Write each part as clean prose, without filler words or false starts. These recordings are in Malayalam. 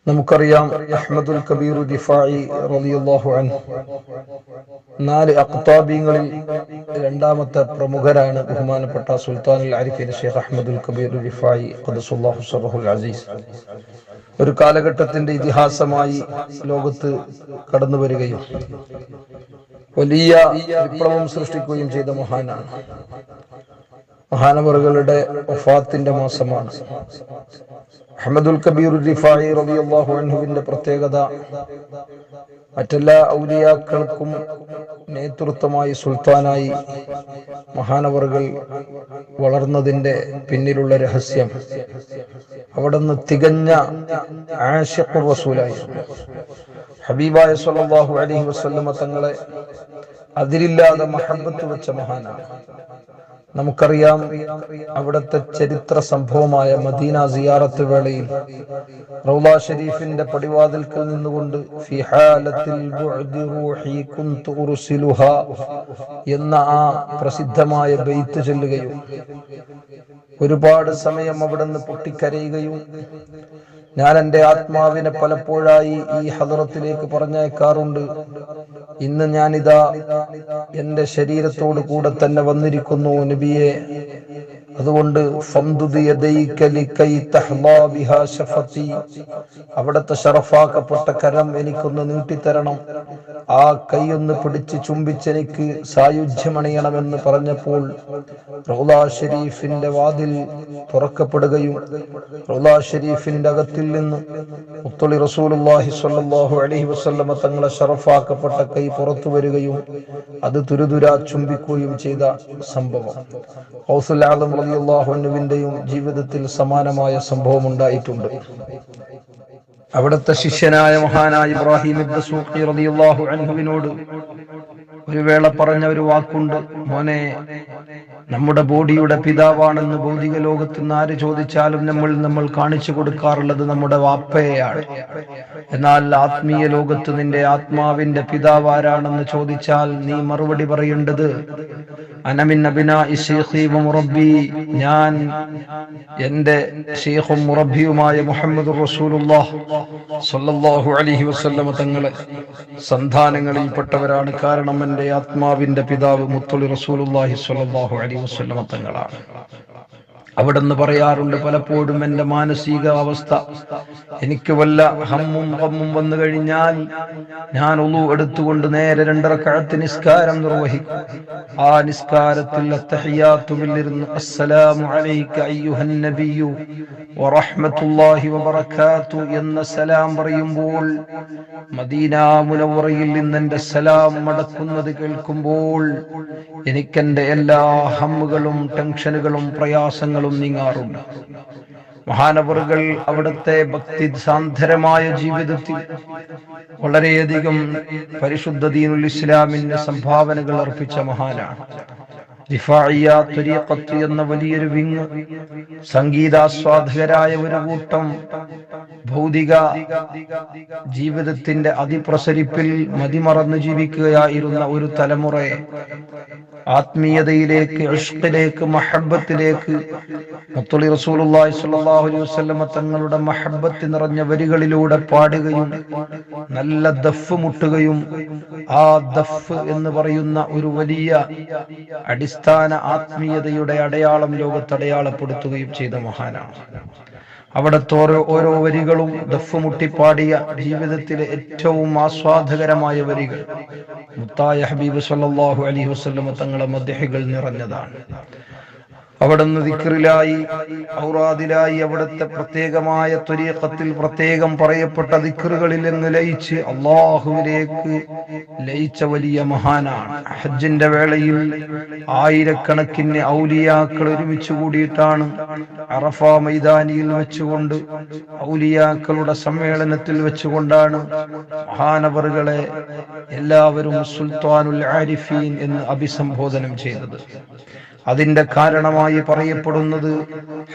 നമുക്കറിയാം അഹ്മദുൽ കബീർ റിഫായി റളിയല്ലാഹു അൻഹു 4 അഖ്താബീങ്ങളിൽ രണ്ടാമത്തെ പ്രമുഖരാണ് ബഹുമാനപ്പെട്ട സുൽത്താനുൽ ആരിഫീൻ ഷെയ്ഖ് അഹ്മദുൽ കബീർ റിഫായി ഖദ്ദസല്ലാഹു സിർറഹുൽ അസീസ്. ഒരു കാലഘട്ടത്തിന്റെ ഇതിഹാസമായി ലോകത്ത് കടന്നു വരികയും വലിയ വിപ്ലവം സൃഷ്ടിക്കുകയും ചെയ്ത മഹാനാണ്. മഹാനവറുകളുടെ വഫാത്തിന്റെ മാസമാണ്. അഹ്മദുൽ കബീർ റിഫായി റളിയല്ലാഹു അൻഹുവിന്റെ പ്രത്യേകത മറ്റെല്ലാ ഔലിയാക്കൾക്കും നേതൃത്വമായി സുൽത്താനായി മഹാനവറുകൾ വളർന്നതിന്റെ പിന്നിലുള്ള രഹസ്യം അവിടുന്ന് തികഞ്ഞ ആശിഖുർ റസൂലായിരുന്നു. ഹബീബായ സ്വല്ലല്ലാഹു അലൈഹി വസല്ലമ തങ്ങളെ അതിരില്ലാതെ മഹബ്ബത്ത് വെച്ച മഹാനാണ്. നമുക്കറിയാം അവിടുത്തെ ചരിത്ര സംഭവമായ മദീന സിയാറത്ത് വേളയിൽ റൗള ഷരീഫിന്റെ പടിവാതിൽക്കൽ നിന്നുകൊണ്ട് ഫി ഹാലത്തിൽ ബുഅദി റൂഹി കുന്തു ഉർസിലുഹാ എന്ന ആ പ്രസിദ്ധമായ ബൈത്ത് ചൊല്ലുകയും ഒരുപാട് സമയം അവിടുന്ന് പൊട്ടിക്കരയുകയും ഞാൻ എൻ്റെ ആത്മാവിനെ പലപ്പോഴായി ഈ ഹദറത്തിലേക്ക് പറഞ്ഞയക്കാറുണ്ട്. ഇന്ന് ഞാനിതാ എൻ്റെ ശരീരത്തോട് കൂടെ തന്നെ വന്നിരിക്കുന്നു നബിയെ. അതുകൊണ്ട് അവിടുത്തെ ഷറഫാക്കപ്പെട്ട കരം എനിക്കൊന്ന് നീട്ടിത്തരണം, ആ കൈയൊന്ന് പിടിച്ച് ചുംബിച്ചെനിക്ക് സായുജ്യമണിയണമെന്ന് പറഞ്ഞപ്പോൾ റൗള ഷരീഫിന്റെ വാതിൽ തുറക്കപ്പെടുകയും റൗള ഷരീഫിന്റെ അകത്തിൽ നിന്ന് മുത്തളി റസൂലുള്ളാഹി സ്വല്ലല്ലാഹു അലൈഹി വസല്ലമ തങ്ങളെ ഷറഫാക്കപ്പെട്ട കൈ പുറത്തു വരികയും അത് തുരുതുരാ ചുംബിക്കുകയും ചെയ്ത സംഭവം ഖൗസുൽ ആദം റളിയല്ലാഹു അൻഹുവിന്റെയും ജീവിതത്തിൽ സമാനമായ സംഭവം ഉണ്ടായിട്ടുണ്ട്. അവിടുത്തെ ശിഷ്യനായ മഹാനായ ഇബ്രാഹിം ദസൂഖി റളിയല്ലാഹു അൻഹുവിനോട് ഒരു വേള പറഞ്ഞ ഒരു വാക്കുണ്ട്, മോനെ, നമ്മുടെ ബോഡിയുടെ പിതാവാണെന്ന് ഭൗതിക ലോകത്ത് നിന്ന് ആര് ചോദിച്ചാലും നമ്മൾ കാണിച്ചു കൊടുക്കാറുള്ളത് നമ്മുടെ വാപ്പയെയാണ്. എന്നാൽ ആത്മീയ ലോകത്ത് നിന്റെ ആത്മാവിന്റെ പിതാവ് ആരാണെന്ന് ചോദിച്ചാൽ നീ മറുപടി പറയേണ്ടത് അനമിൻ അബിനാഇ ശൈഖി വ മുറബ്ബി, ഞാൻ എൻ്റെ ശൈഖും മുറബ്ബിയുമായ മുഹമ്മദുർ റസൂലുള്ളാഹ് സ്വല്ലല്ലാഹു അലൈഹി വസല്ലമ തങ്ങളെ സന്താനങ്ങളിൽപ്പെട്ടവരാണ്. കാരണം എൻ്റെ ആത്മാവിന്റെ പിതാവ് മുത്തളി റസൂലുള്ളാഹി സ്വല്ലല്ലാഹു അലൈഹി വസല്ലമ തങ്ങളാണ്. അവിടെന്ന് പറയാറുണ്ട്, പലപ്പോഴും എൻ്റെ മാനസിക അവസ്ഥ, എനിക്ക് വല്ല ഹമ്മും ഗമ്മും വന്നു കഴിഞ്ഞാൽ ഞാൻ ഉളു എടുത്തുകൊണ്ട് നേരെ 2 റക്അത്ത് നിസ്കാരം നിർവഹിക്കും. ആ നിസ്കാരത്തിൽ അത്തഹിയാത്തുവിലിരുന്ന് അസ്സലാമു അലൈക അയ്യുഹൻ നബിയ്യു വറഹ്മത്തുള്ളാഹി വബറകാതു എന്ന സലാം പറയുമ്പോൾ മദീന മുനവ്വറയിൽ നിന്ന് എൻ്റെ സലാം മടക്കുന്നത് കേൾക്കുമ്പോൾ എനിക്കെൻ്റെ എല്ലാ ഹമ്മുകളും ടെൻഷനുകളും പ്രയാസങ്ങളും നീങ്ങാറുണ്ട്. മഹാനവറുകൾ അവിടുത്തെ ഭക്തി സാന്ദ്രമായ ജീവിതത്തിൽ വളരെയധികം പരിശുദ്ധ ദീനുൽ ഇസ്ലാമിന് സംഭാവനകൾ അർപ്പിച്ച മഹാനാണ്. റിഫാഇയ്യ ത്വരീഖത്ത് എന്ന വലിയൊരു വിങ്, സംഗീതാസ്വാദകരായ ഒരു കൂട്ടം, ഭൗതിക ജീവിതത്തിന്റെ അതിപ്രസരിപ്പിൽ മതിമറന്ന് ജീവിക്കുകയായിരുന്ന ഒരു തലമുറയെ ആത്മീയതയിലേക്ക്, ഇഷ്ഖിലേക്ക്, മഹബ്ബത്തിലേക്ക് മുത്തളി റസൂലുള്ളാഹി സ്വല്ലല്ലാഹു അലൈഹി വസല്ലമ തങ്ങളുടെ മഹബ്ബത്ത് നിറഞ്ഞ വരികളിലൂടെ പാടുകയും നല്ല ദഫ് മുട്ടുകയും ആ ദഫ് എന്ന് പറയുന്ന ഒരു വലിയ അടിസ്ഥാന ആത്മീയതയുടെ അടയാളം ലോകത്ത് അടയാളപ്പെടുത്തുകയും ചെയ്ത മഹാനാണ്. അവിടുത്തെ ഓരോ വരികളും ദഫ് മുട്ടിപ്പാടിയ ജീവിതത്തിലെ ഏറ്റവും ആസ്വാദകരമായ വരികൾ മുത്തായ ഹബീബ് സ്വല്ലല്ലാഹു അലൈഹി വസല്ലമ തങ്ങളെ മദ്ഹികൾ നിറഞ്ഞതാണ്. അവിടുന്ന് ദിക്റിലായി, ഔറാദിലായി, അവിടുത്തെ പ്രത്യേകമായ ത്വരീഖത്തിൽ പ്രത്യേകം പറയപ്പെട്ട ദിക്റുകളിൽ നിന്ന് ലയിച്ച് അള്ളാഹുവിലേക്ക് ലയിച്ച വലിയ മഹാനാണ്. ഹജ്ജിന്റെ വേളയിൽ ആയിരക്കണക്കിന് ഔലിയാക്കൾ ഒരുമിച്ച് കൂടിയിട്ടാണ് അറഫ മൈതാനിയിൽ വെച്ചുകൊണ്ട്, ഔലിയാക്കളുടെ സമ്മേളനത്തിൽ വെച്ചുകൊണ്ടാണ് മഹാനവറുകളെ എല്ലാവരും സുൽത്താനുൽ ആരിഫീൻ എന്ന് അഭിസംബോധനം ചെയ്തത്. അതിന്റെ കാരണമായി പറയപ്പെടുന്നത്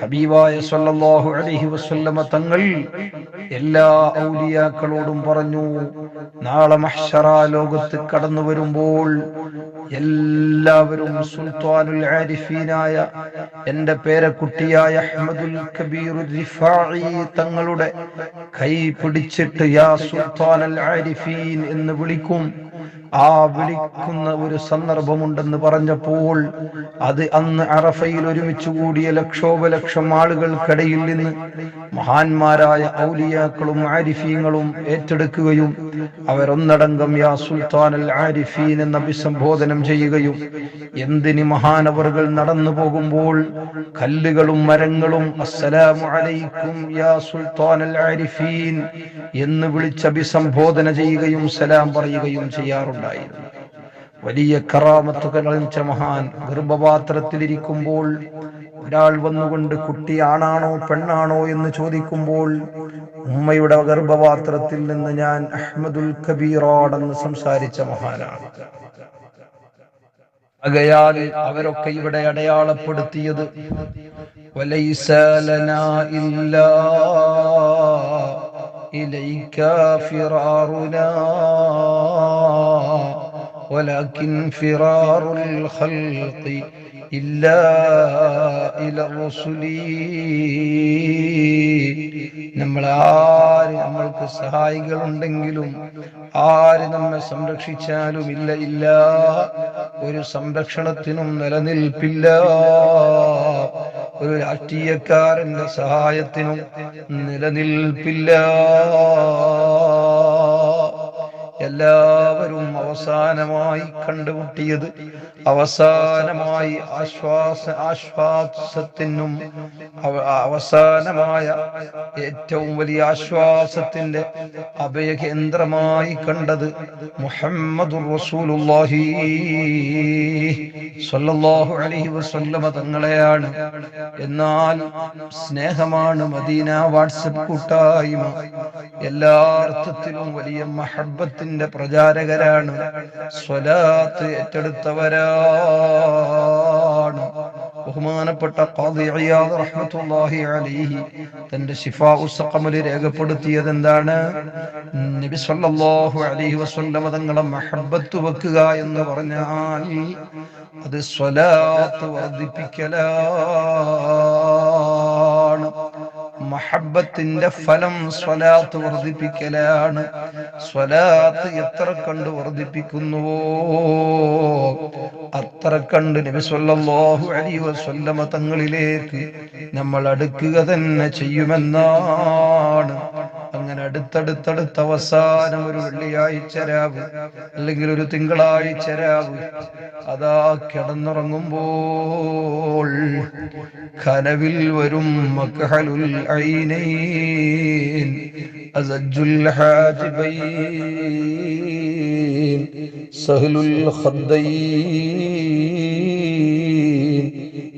ഹബീബായ സല്ലല്ലാഹു അലൈഹി വസല്ലമ തങ്ങൾ എല്ലാ ഔലിയാക്കളോടും പറഞ്ഞു, നാളെ മഹ്ശറ ലോകത്ത് കടന്നു വരുമ്പോൾ എല്ലാവരും സുൽത്താനുൽ ആരിഫീനായ എന്റെ പേരക്കുട്ടിയായ അഹ്മദുൽ കബീർ റിഫാഇ തങ്ങളുടെ കൈ പിടിച്ചിട്ട് യാ സുൽത്താനുൽ ആരിഫീൻ എന്ന് വിളിക്കും. ആ വിളിക്കുന്ന ഒരു സന്ദർഭമുണ്ടെന്ന് പറഞ്ഞപ്പോൾ അത് അന്ന് അറഫയിൽ ഒരുമിച്ച് കൂടിയ ലക്ഷോപലക്ഷം ആളുകൾക്കിടയിൽ നിന്ന് മഹാന്മാരായ ഔലിയാക്കളും ആരിഫീങ്ങളും ഏറ്റെടുക്കുകയും അവരൊന്നടങ്കം യാ സുൽത്താനുൽ ആരിഫീൻ എന്ന് അഭിസംബോധനം ചെയ്യുകയും, എന്തിന് മഹാനവറുകൾ നടന്നു പോകുമ്പോൾ കല്ലുകളും മരങ്ങളും അസ്സലാമു അലൈക്കും യാ സുൽത്താനുൽ ആരിഫീൻ എന്ന് വിളിച്ച് അഭിസംബോധന ചെയ്യുകയും സലാം പറയുകയും ചെയ്യാറുണ്ടായിരുന്നു. വലിയ കറാമത്തുകൾ കാണിച്ച മഹാൻ ഗർഭപാത്രത്തിലിരിക്കുമ്പോൾ ഒരാൾ വന്നുകൊണ്ട് കുട്ടി ആണാണോ പെണ്ണാണോ എന്ന് ചോദിക്കുമ്പോൾ ഉമ്മയുടെ ഗർഭപാത്രത്തിൽ നിന്ന് ഞാൻ അഹ്മദുൽ കബീറാണെന്ന് സംസാരിച്ച മഹാനാണ്. ആകയാൽ അവരൊക്കെ ഇവിടെ അടയാളപ്പെടുത്തിയത് വലൈസ ലനാ ഇല്ലാ ഇലൈക ഫിറാറുനാ വലകിൻ ഫിറാറുൽ ഖൽഖി ഇല്ലാ ഇലാ റസൂലി. നമ്മൾക്ക് സഹായികളുണ്ടെങ്കിലും ആര് നമ്മെ സംരക്ഷിച്ചാലും ഇല്ല, ഒരു സംരക്ഷണത്തിനും നിലനിൽപ്പില്ല. ഒരു രാഷ്ട്രീയക്കാരന്റെ സഹായത്തിനും നിലനിൽപ്പില്ല. എല്ലാവരും അവസാനമായി കണ്ടുമുട്ടിയത്, അവസാനമായി ആശ്വാസത്തിനും അവസാനമായ ഏറ്റവും വലിയ ആശ്വാസത്തിന്റെ അഭയകേന്ദ്രമായി കണ്ടത് മുഹമ്മദുർ റസൂലുള്ളാഹി സ്വല്ലല്ലാഹു അലൈഹി വസല്ലമ തങ്ങളെയാണ്. എന്നാൽ സ്നേഹമാണ് മദീന വാട്സ്ആപ്പ് കൂട്ടായ്മ. എല്ലാ അർത്ഥത്തിലും വലിയ മഹബ്ബത്തിന്റെ പ്രചാരകരാണ്, സ്വലാത്ത് ഏറ്റെടുത്തവരാണ്. ബഹുമാനപ്പെട്ട ഖാദി ഇയാദ് റഹ്മത്തുള്ളാഹി അലൈഹി തന്റെ ശിഫാഉ സഖമിൽ രേഖപ്പെടുത്തിയത് എന്താണ്? നബി സല്ലല്ലാഹു അലൈഹി വസല്ലമ തങ്ങളെ മഹബ്ബത്ത് വെക്കുക എന്ന് പറഞ്ഞാൽ അത് സ്വലാത്ത് വർദ്ധിപ്പിക്കലാണ്. മഹബ്ബത്തിന്റെ ഫലം സ്വലാത്ത് വർദ്ധിപ്പിക്കലാണ്. സ്വലാത്ത് എത്ര കണ്ട് വർദ്ധിപ്പിക്കുന്നുവോ അത്ര കണ്ട് നബി സല്ലല്ലാഹു അലൈഹി വസല്ലമ തങ്ങളിലേക്ക് നമ്മൾ അടുക്കുക തന്നെ ചെയ്യുമെന്നാണ്. അങ്ങനെ അടുത്തടുത്തടുത്ത അവസാനം ഒരു വെള്ളിയാഴ്ച രാവ് അല്ലെങ്കിൽ ഒരു തിങ്കളാഴ്ച രാവ് അതാ കിടന്നുറങ്ങുമ്പോൾ കനവിൽ വരും മക്ഹലുൽ ഐനൈൻ അസജുൽ ഹാജിബൈൻ സഹലുൽ ഖദ്ദൈൻ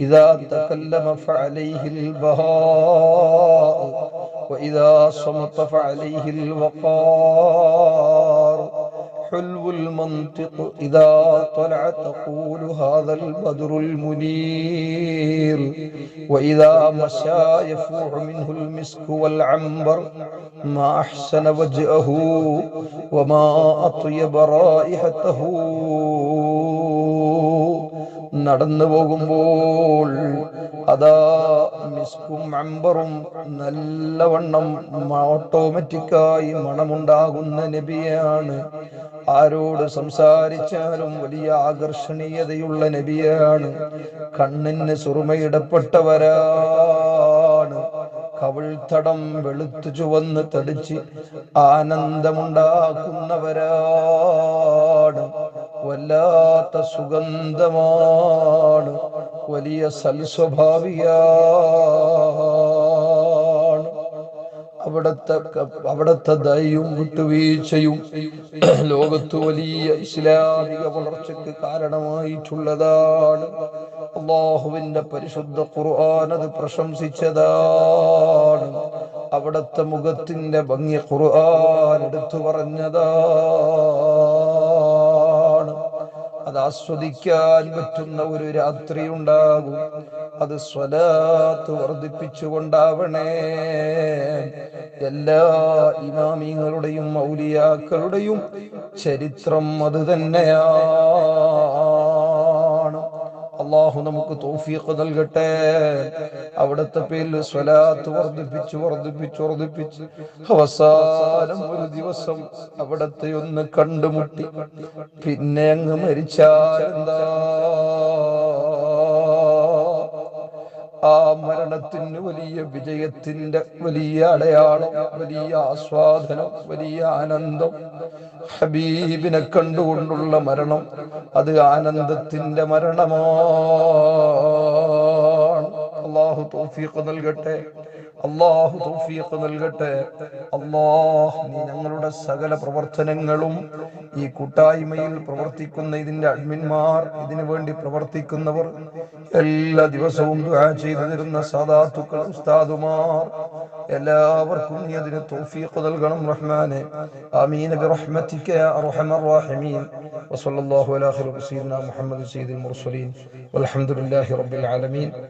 ഇദാ തകല്ലമ ഫഅലൈഹിൽ ബഹാ وإذا صمت فعليه الوقار حلو المنطق إذا طلع تقول هذا البدر المنير وإذا مشى يفوح منه المسك والعنبر ما أحسن وجهه وما أطيب رائحته. നടന്നു പോകുമ്പോൾ അതാ മിസ്കും അംബറും നല്ലവണ്ണം ഓട്ടോമാറ്റിക്കായി മണമുണ്ടാകുന്ന നബിയാണ്. ആരോട് സംസാരിച്ചാലും വലിയ ആകർഷണീയതയുള്ള നബിയാണ്. കണ്ണിന് സുറുമയിടപ്പെട്ടവരാണ്. കവിൾത്തടം വെളുത്തു ചുവന്ന് തടിച്ച് ആനന്ദമുണ്ടാക്കുന്നവരാണ്. വല്ലാത്ത സുഗന്ധമാണ്. വലിയ സൽസ്വഭാവിയാണ്. അവിടത്തെ ദയയും വിട്ടുവീഴ്ചയും ലോകത്ത് വലിയ ഇസ്ലാമിക വളർച്ചയ്ക്ക് കാരണമായിട്ടുള്ളതാണ്. അല്ലാഹുവിന്റെ പരിശുദ്ധ ഖുർആൻ അത് പ്രശംസിച്ചതാണ്. അവിടത്തെ മുഖത്തിന്റെ ഭംഗി ഖുർആൻ എടുത്തു പറഞ്ഞതാണ്. അത് ആസ്വദിക്കാൻ പറ്റുന്ന ഒരു രാത്രി ഉണ്ടാകും. അത് സ്വലാത്ത് വർദ്ധിപ്പിച്ചുകൊണ്ടാവണേ. എല്ലാ ഇമാമിങ്ങളുടെയും ഔലിയാക്കളുടെയും ചരിത്രം അത് തന്നെയാണ്. അള്ളാഹു നമുക്ക് തൗഫീഖ് നൽകട്ടെ. അവിടുത്തെ പേരിൽ സ്വലാത്ത് വർദ്ധിപ്പിച്ച് അവസാനം ഒരു ദിവസം അവിടത്തെ ഒന്ന് കണ്ടുമുട്ടി പിന്നെ അങ്ങ് മരിച്ചാൽ എന്താ? ആ മരണത്തിന് വലിയ വിജയത്തിന്റെ വലിയ അടയാളം, വലിയ ആസ്വാദനം, വലിയ ആനന്ദം. ഹബീബിനെ കണ്ടുകൊണ്ടുള്ള മരണം അത് ആനന്ദത്തിന്റെ മരണമാണ്. അള്ളാഹു തൗഫീഖ് നൽകട്ടെ. അള്ളാഹു തൗഫീഖ് നൽകട്ടെ. നീ ഞങ്ങളുടെ സകല പ്രവർത്തനങ്ങളും ഈ കൂട്ടായ്മയിൽ പ്രവർത്തിക്കുന്ന ഇതിന്റെ അഡ്മിന്മാർ, ഇതിനു വേണ്ടി പ്രവർത്തിക്കുന്നവർ, എല്ലാ ദിവസവും ദുആ ചെയ്തു തരുന്ന സാദാത്തുക്കൾ, ഉസ്താദുമാർ, എല്ലാവർക്കും നീ അതിന് തൗഫീഖ് നൽകണം റഹ്മാനെ. ആമീൻ ബിറഹ്മതിക യാ അർഹമർ റഹീമീൻ. വസല്ലല്ലാഹു അലാ ഖൈരി സയ്യിദിനാ മുഹമ്മദ് സയ്യിദുൽ മുർസലീൻ വൽഹംദുലില്ലാഹി റബ്ബിൽ ആലമീൻ.